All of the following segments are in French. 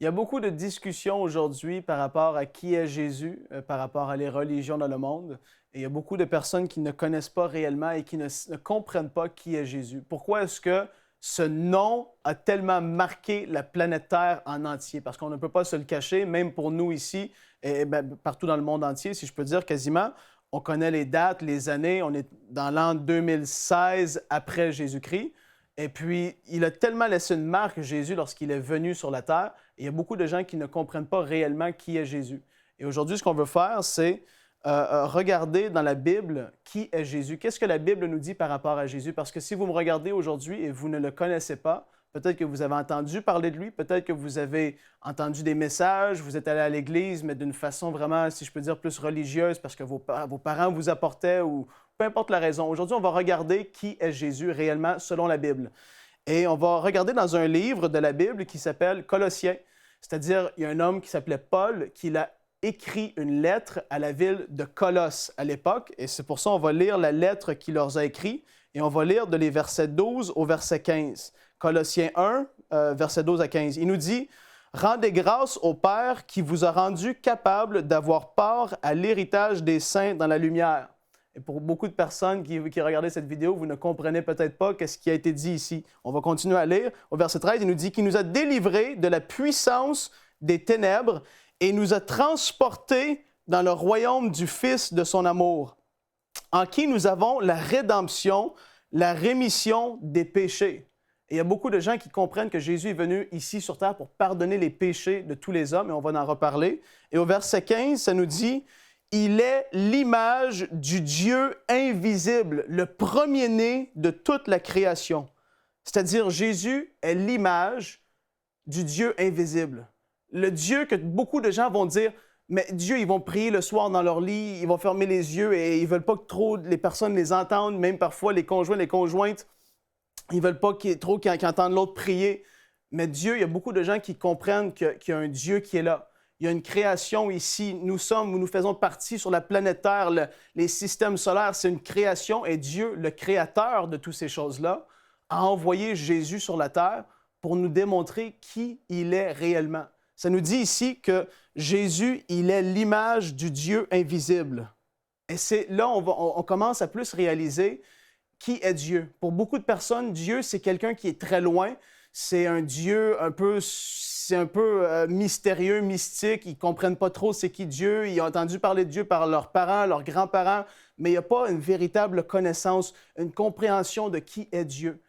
Il y a beaucoup de discussions aujourd'hui par rapport à qui est Jésus, par rapport à les religions dans le monde. Et il y a beaucoup de personnes qui ne connaissent pas réellement et qui ne comprennent pas qui est Jésus. Pourquoi est-ce que ce nom a tellement marqué la planète Terre en entier? Parce qu'on ne peut pas se le cacher, même pour nous ici, et ben, partout dans le monde entier, si je peux dire quasiment. On connaît les dates, les années. On est dans l'an 2016 après Jésus-Christ. Et puis, il a tellement laissé une marque, Jésus, lorsqu'il est venu sur la terre. Et il y a beaucoup de gens qui ne comprennent pas réellement qui est Jésus. Et aujourd'hui, ce qu'on veut faire, c'est regarder dans la Bible qui est Jésus. Qu'est-ce que la Bible nous dit par rapport à Jésus? Parce que si vous me regardez aujourd'hui et vous ne le connaissez pas, peut-être que vous avez entendu parler de lui, peut-être que vous avez entendu des messages, vous êtes allé à l'église, mais d'une façon vraiment, si je peux dire, plus religieuse, parce que vos parents vous apportaient ou peu importe la raison. Aujourd'hui, on va regarder qui est Jésus réellement selon la Bible. Et on va regarder dans un livre de la Bible qui s'appelle Colossiens. C'est-à-dire, il y a un homme qui s'appelait Paul qui a écrit une lettre à la ville de Colosse à l'époque. Et c'est pour ça qu'on va lire la lettre qu'il leur a écrite. Et on va lire de les versets 12 au verset 15. Colossiens 1, versets 12 à 15. Il nous dit « Rendez grâce au Père qui vous a rendu capable d'avoir part à l'héritage des saints dans la lumière. » Et pour beaucoup de personnes qui regardaient cette vidéo, vous ne comprenez peut-être pas ce qui a été dit ici. On va continuer à lire. Au verset 13, il nous dit qu'il nous a délivrés de la puissance des ténèbres et nous a transportés dans le royaume du Fils de son amour, en qui nous avons la rédemption, la rémission des péchés. Et il y a beaucoup de gens qui comprennent que Jésus est venu ici sur terre pour pardonner les péchés de tous les hommes, et on va en reparler. Et au verset 15, ça nous dit « Il est l'image du Dieu invisible, le premier-né de toute la création. » C'est-à-dire, Jésus est l'image du Dieu invisible. Le Dieu que beaucoup de gens vont dire « Mais Dieu, ils vont prier le soir dans leur lit, ils vont fermer les yeux et ils ne veulent pas que trop les personnes les entendent, même parfois les conjoints, les conjointes. Ils ne veulent pas qu'ils entendent l'autre prier. » Mais Dieu, il y a beaucoup de gens qui comprennent qu'il y a un Dieu qui est là. Il y a une création ici. Nous faisons partie sur la planète Terre. Les systèmes solaires, c'est une création. Et Dieu, le créateur de toutes ces choses-là, a envoyé Jésus sur la Terre pour nous démontrer qui il est réellement. Ça nous dit ici que Jésus, il est l'image du Dieu invisible. Et c'est là on commence à plus réaliser qui est Dieu. Pour beaucoup de personnes, Dieu, c'est quelqu'un qui est très loin. C'est un Dieu un peu mystérieux, mystique. Ils ne comprennent pas trop c'est qui Dieu. Ils ont entendu parler de Dieu par leurs parents, leurs grands-parents, mais il n'y a pas une véritable connaissance, une compréhension de qui est Dieu.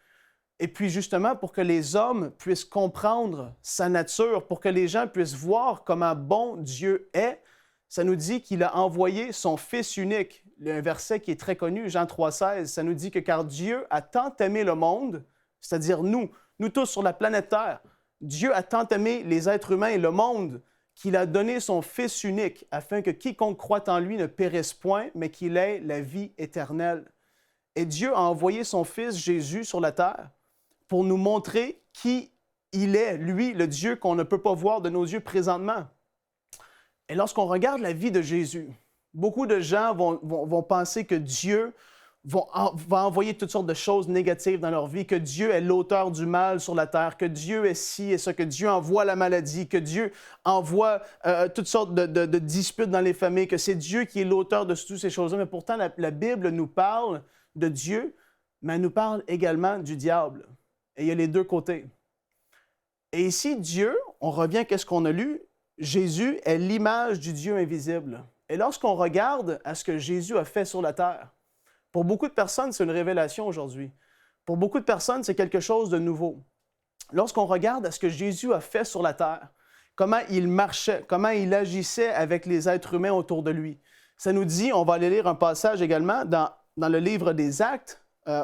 Et puis justement, pour que les hommes puissent comprendre sa nature, pour que les gens puissent voir comment bon Dieu est, ça nous dit qu'il a envoyé son Fils unique. Un verset qui est très connu, Jean 3,16, ça nous dit que « Car Dieu a tant aimé le monde », c'est-à-dire nous tous sur la planète Terre, Dieu a tant aimé les êtres humains et le monde qu'il a donné son Fils unique afin que quiconque croit en lui ne périsse point, mais qu'il ait la vie éternelle. Et Dieu a envoyé son Fils Jésus sur la terre pour nous montrer qui il est, lui, le Dieu qu'on ne peut pas voir de nos yeux présentement. Et lorsqu'on regarde la vie de Jésus, beaucoup de gens vont penser que Dieu va envoyer toutes sortes de choses négatives dans leur vie, que Dieu est l'auteur du mal sur la terre, que Dieu est ci et ça, que Dieu envoie la maladie, que Dieu envoie toutes sortes de disputes dans les familles, que c'est Dieu qui est l'auteur de toutes ces choses-là. Mais pourtant, la Bible nous parle de Dieu, mais elle nous parle également du diable. Et il y a les deux côtés. Et ici, Dieu, on revient à ce qu'on a lu, Jésus est l'image du Dieu invisible. Et lorsqu'on regarde à ce que Jésus a fait sur la terre, pour beaucoup de personnes, c'est une révélation aujourd'hui. Pour beaucoup de personnes, c'est quelque chose de nouveau. Lorsqu'on regarde à ce que Jésus a fait sur la terre, comment il marchait, comment il agissait avec les êtres humains autour de lui, ça nous dit, on va aller lire un passage également dans le livre des Actes,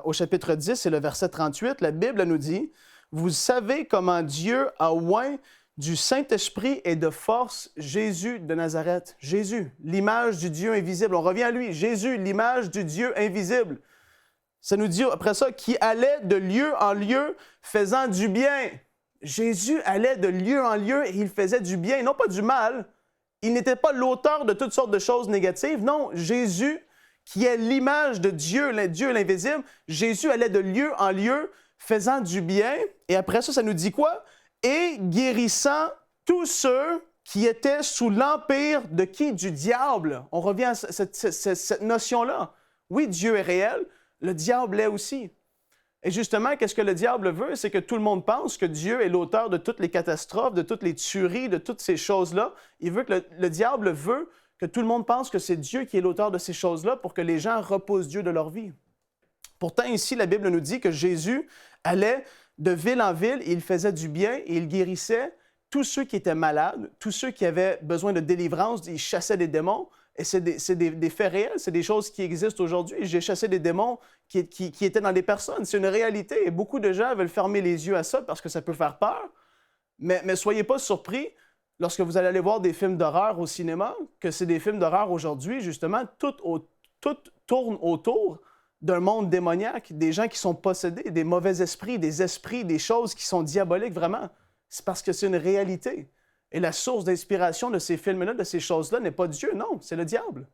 au chapitre 10, c'est le verset 38, la Bible nous dit « Vous savez comment Dieu a oint du Saint-Esprit et de force Jésus de Nazareth. » Jésus, l'image du Dieu invisible. On revient à lui. Jésus, l'image du Dieu invisible. Ça nous dit après ça, qui allait de lieu en lieu faisant du bien. Jésus allait de lieu en lieu et il faisait du bien, non pas du mal. Il n'était pas l'auteur de toutes sortes de choses négatives. Non, Jésus, qui est l'image de Dieu, Dieu l'invisible, Jésus allait de lieu en lieu faisant du bien. Et après ça, ça nous dit quoi? Et guérissant tous ceux qui étaient sous l'empire de qui? Du diable. On revient à cette notion-là. Oui, Dieu est réel, le diable est aussi. Et justement, qu'est-ce que le diable veut? C'est que tout le monde pense que Dieu est l'auteur de toutes les catastrophes, de toutes les tueries, de toutes ces choses-là. Il veut que le diable veut que tout le monde pense que c'est Dieu qui est l'auteur de ces choses-là pour que les gens repoussent Dieu de leur vie. Pourtant, ici, la Bible nous dit que Jésus allait de ville en ville et il faisait du bien et il guérissait tous ceux qui étaient malades, tous ceux qui avaient besoin de délivrance, il chassait des démons. Et c'est des faits réels, c'est des choses qui existent aujourd'hui. J'ai chassé des démons qui étaient dans des personnes. C'est une réalité. Et beaucoup de gens veulent fermer les yeux à ça parce que ça peut faire peur. Mais soyez pas surpris lorsque vous allez aller voir des films d'horreur au cinéma, que c'est des films d'horreur aujourd'hui, justement, tout tourne autour d'un monde démoniaque, des gens qui sont possédés, des mauvais esprits, des choses qui sont diaboliques, vraiment. C'est parce que c'est une réalité. Et la source d'inspiration de ces films-là, de ces choses-là, n'est pas Dieu, non, c'est le diable.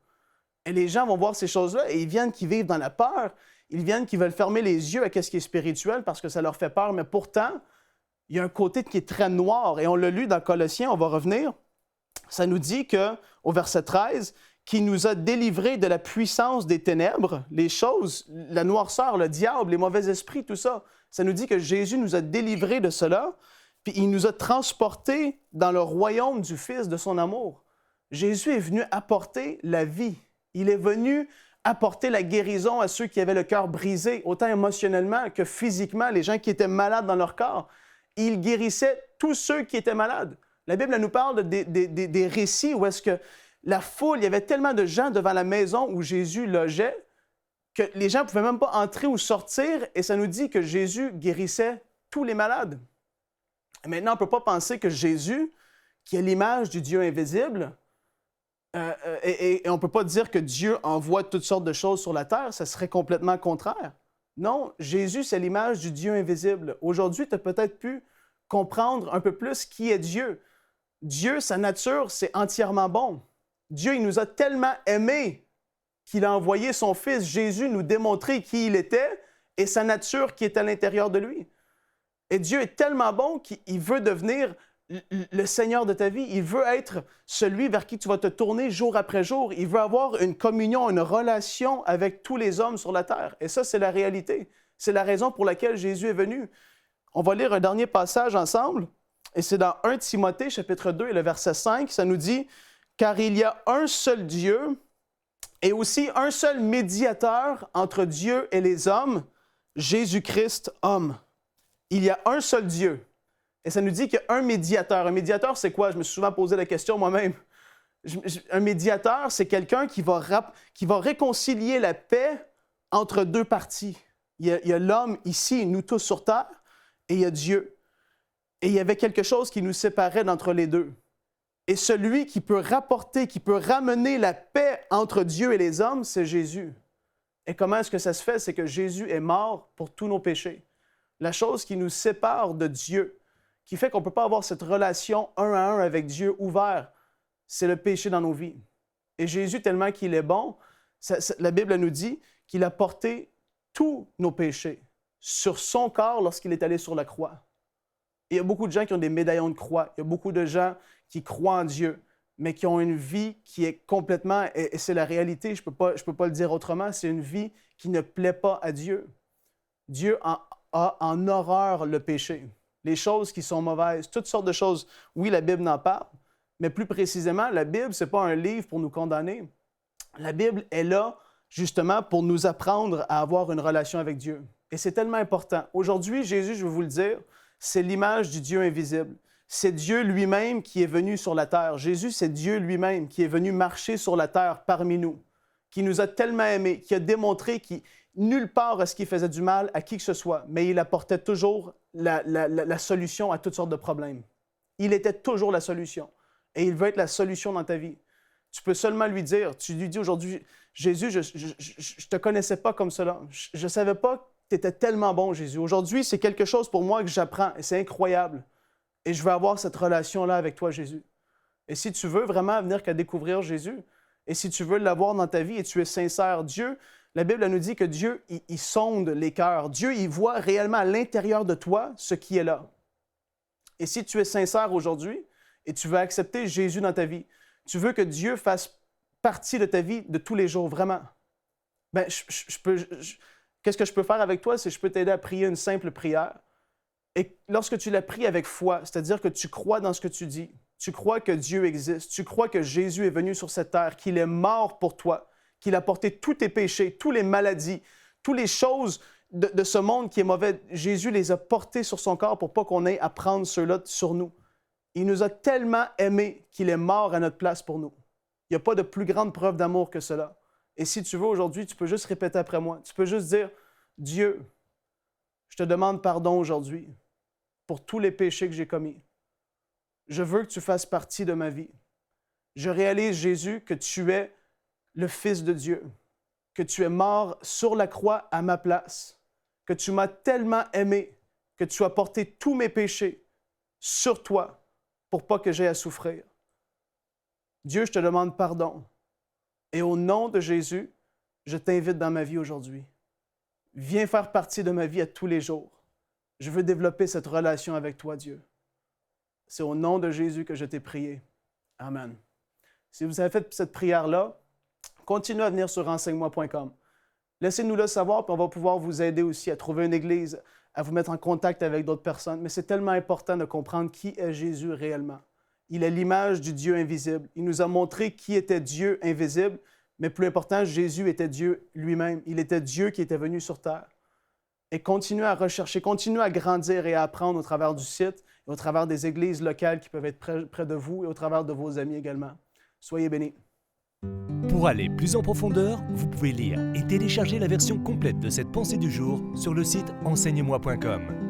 Et les gens vont voir ces choses-là et ils viennent qui vivent dans la peur, ils viennent qui veulent fermer les yeux à ce qui est spirituel parce que ça leur fait peur, mais pourtant, il y a un côté qui est très noir. Et on l'a lu dans Colossiens, on va revenir. Ça nous dit qu'au verset 13, qu'il nous a délivrés de la puissance des ténèbres, les choses, la noirceur, le diable, les mauvais esprits, tout ça. Ça nous dit que Jésus nous a délivrés de cela. Puis il nous a transportés dans le royaume du Fils de son amour. Jésus est venu apporter la vie. Il est venu apporter la guérison à ceux qui avaient le cœur brisé, autant émotionnellement que physiquement, les gens qui étaient malades dans leur corps. Il guérissait tous ceux qui étaient malades. La Bible elle nous parle des récits où est-ce que la foule, il y avait tellement de gens devant la maison où Jésus logeait que les gens ne pouvaient même pas entrer ou sortir et ça nous dit que Jésus guérissait tous les malades. Maintenant, on ne peut pas penser que Jésus, qui est l'image du Dieu invisible, et on ne peut pas dire que Dieu envoie toutes sortes de choses sur la terre, ça serait complètement contraire. Non, Jésus, c'est l'image du Dieu invisible. Aujourd'hui, tu as peut-être pu comprendre un peu plus qui est Dieu. Dieu, sa nature, c'est entièrement bon. Dieu, il nous a tellement aimés qu'il a envoyé son Fils Jésus nous démontrer qui il était et sa nature qui est à l'intérieur de lui. Et Dieu est tellement bon qu'il veut devenir le Seigneur de ta vie. Il veut être celui vers qui tu vas te tourner jour après jour. Il veut avoir une communion, une relation avec tous les hommes sur la terre. Et ça, c'est la réalité. C'est la raison pour laquelle Jésus est venu. On va lire un dernier passage ensemble. Et c'est dans 1 Timothée, chapitre 2, et le verset 5. Ça nous dit « Car il y a un seul Dieu et aussi un seul médiateur entre Dieu et les hommes, Jésus-Christ, homme. » Il y a un seul Dieu. Et ça nous dit qu'il y a un médiateur. Un médiateur, c'est quoi? Je me suis souvent posé la question moi-même. Un médiateur, c'est quelqu'un qui va réconcilier la paix entre deux parties. Il y a l'homme ici, nous tous sur terre, et il y a Dieu. Et il y avait quelque chose qui nous séparait d'entre les deux. Et celui qui peut rapporter, qui peut ramener la paix entre Dieu et les hommes, c'est Jésus. Et comment est-ce que ça se fait? C'est que Jésus est mort pour tous nos péchés. La chose qui nous sépare de Dieu, qui fait qu'on ne peut pas avoir cette relation un à un avec Dieu ouvert, c'est le péché dans nos vies. Et Jésus, tellement qu'il est bon, la Bible nous dit qu'il a porté tous nos péchés sur son corps lorsqu'il est allé sur la croix. Et il y a beaucoup de gens qui ont des médaillons de croix. Il y a beaucoup de gens qui croient en Dieu, mais qui ont une vie qui est complètement, et c'est la réalité, je peux pas le dire autrement, c'est une vie qui ne plaît pas à Dieu. Dieu a en horreur le péché, les choses qui sont mauvaises, toutes sortes de choses. Oui, la Bible en parle, mais plus précisément, la Bible, ce n'est pas un livre pour nous condamner. La Bible est là, justement, pour nous apprendre à avoir une relation avec Dieu. Et c'est tellement important. Aujourd'hui, Jésus, je vais vous le dire, c'est l'image du Dieu invisible. C'est Dieu lui-même qui est venu sur la terre. Jésus, c'est Dieu lui-même qui est venu marcher sur la terre parmi nous, qui nous a tellement aimés, qui a démontré qu'il nulle part est-ce qu'il faisait du mal à qui que ce soit, mais il apportait toujours la solution à toutes sortes de problèmes. Il était toujours la solution. Et il veut être la solution dans ta vie. Tu peux seulement lui dire, tu lui dis aujourd'hui, Jésus, je ne te connaissais pas comme cela. Je ne savais pas que tu étais tellement bon, Jésus. Aujourd'hui, c'est quelque chose pour moi que j'apprends et c'est incroyable. Et je veux avoir cette relation-là avec toi, Jésus. Et si tu veux vraiment venir qu'à découvrir Jésus, et si tu veux l'avoir dans ta vie et tu es sincère, Dieu, la Bible elle nous dit que Dieu, il sonde les cœurs. Dieu, il voit réellement à l'intérieur de toi ce qui est là. Et si tu es sincère aujourd'hui, et tu veux accepter Jésus dans ta vie, tu veux que Dieu fasse partie de ta vie de tous les jours, vraiment, ben, qu'est-ce que je peux faire avec toi? C'est que je peux t'aider à prier une simple prière. Et lorsque tu la pries avec foi, c'est-à-dire que tu crois dans ce que tu dis, tu crois que Dieu existe, tu crois que Jésus est venu sur cette terre, qu'il est mort pour toi, qu'il a porté tous tes péchés, toutes les maladies, toutes les choses de ce monde qui est mauvais, Jésus les a portés sur son corps pour pas qu'on ait à prendre ceux-là sur nous. Il nous a tellement aimés qu'il est mort à notre place pour nous. Il n'y a pas de plus grande preuve d'amour que cela. Et si tu veux aujourd'hui, tu peux juste répéter après moi. Tu peux juste dire, Dieu, je te demande pardon aujourd'hui pour tous les péchés que j'ai commis. Je veux que tu fasses partie de ma vie. Je réalise, Jésus, que tu es le Fils de Dieu, que tu es mort sur la croix à ma place, que tu m'as tellement aimé, que tu as porté tous mes péchés sur toi pour pas que j'aie à souffrir. Dieu, je te demande pardon. Et au nom de Jésus, je t'invite dans ma vie aujourd'hui. Viens faire partie de ma vie à tous les jours. Je veux développer cette relation avec toi, Dieu. C'est au nom de Jésus que je t'ai prié. Amen. Si vous avez fait cette prière-là, continuez à venir sur renseigne-moi.com. Laissez-nous le savoir, puis on va pouvoir vous aider aussi à trouver une église, à vous mettre en contact avec d'autres personnes. Mais c'est tellement important de comprendre qui est Jésus réellement. Il est l'image du Dieu invisible. Il nous a montré qui était Dieu invisible, mais plus important, Jésus était Dieu lui-même. Il était Dieu qui était venu sur terre. Et continuez à rechercher, continuez à grandir et à apprendre au travers du site, et au travers des églises locales qui peuvent être près de vous et au travers de vos amis également. Soyez bénis. Pour aller plus en profondeur, vous pouvez lire et télécharger la version complète de cette pensée du jour sur le site enseigne-moi.com.